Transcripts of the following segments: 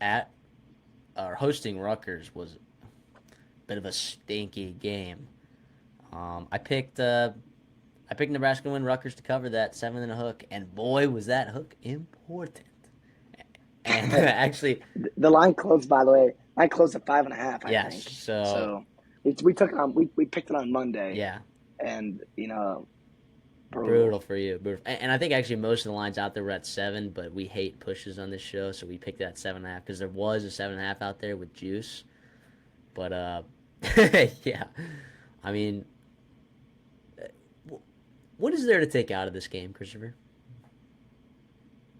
at or hosting Rutgers was a bit of a stinky game. I picked Nebraska to win, Rutgers to cover that 7 and a hook, and boy was that hook important. And actually, The line closed, by the way. Line closed at 5.5, I yes. think. So So we took it on. We picked it on Monday, yeah, and brutal. brutal for you. Brutal. And I think actually most of the lines out there were at 7, but we hate pushes on this show, so we picked that 7.5 because there was a 7.5 out there with juice. But yeah, I mean, what is there to take out of this game, Christopher?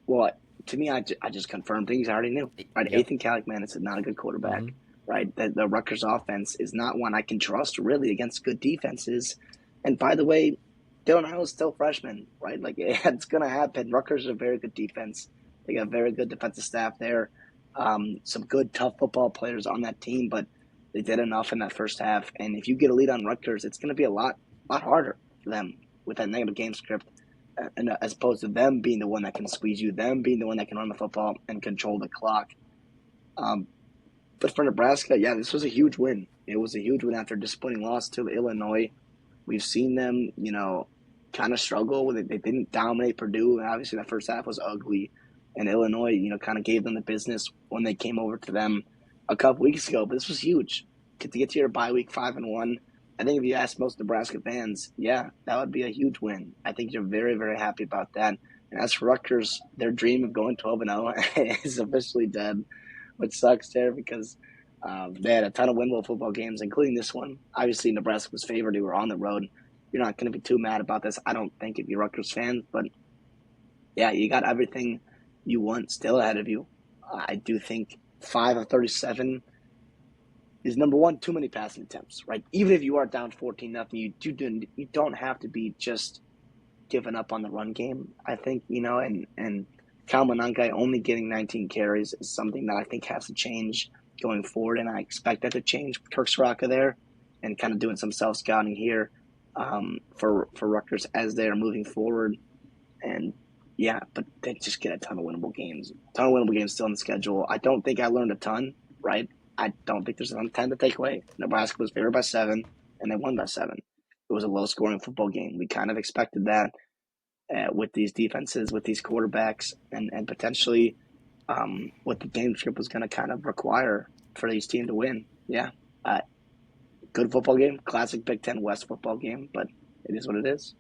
Well, to me, I just confirmed things I already knew. Right, Yep. Ethan Calicman is not a good Mm-hmm. quarterback. Right, the Rutgers offense is not one I can trust really against good defenses. And by the way, Dylan Harrell's still freshman. Right, like it's gonna happen. Rutgers is a very good defense. They got a very good defensive staff there. Some good tough football players on that team, but they did enough in that first half. And if you get a lead on Rutgers, it's going to be lot harder for them with that negative game script and as opposed to them being the one that can squeeze you, them being the one that can run the football and control the clock. Um, but for Nebraska, yeah, this was a huge win. It was a huge win after a disappointing loss to Illinois. We've seen them, kind of struggle with it. They didn't dominate Purdue, and obviously that first half was ugly. And Illinois, kind of gave them the business when they came over to them a couple weeks ago. But this was huge to get to your bye week 5-1. I think if you ask most Nebraska fans, yeah, that would be a huge win. I think you're very, very happy about that. And as for Rutgers, their dream of going 12-0 is officially dead, which sucks there because they had a ton of winnable football games, including this one. Obviously, Nebraska was favored. They were on the road. You're not going to be too mad about this, I don't think, if you're Rutgers fans. But yeah, you got everything you want still ahead of you. I do think 5 of 37 is number one, too many passing attempts, right? Even if you are down 14-0, you don't have to be just giving up on the run game. I think and Kyle Monangai only getting 19 carries is something that I think has to change going forward, and I expect that to change with Kirk Soraka there, and kind of doing some self scouting here for Rutgers as they are moving forward. And yeah, but they just get a ton of winnable games. A ton of winnable games still on the schedule. I don't think I learned a ton, right? I don't think there's a ton to take away. Nebraska was favored by 7, and they won by 7. It was a low scoring football game. We kind of expected that with these defenses, with these quarterbacks, and potentially what the game script was going to kind of require for these teams to win. Yeah, uh, good football game, classic Big Ten West football game, but it is what it is.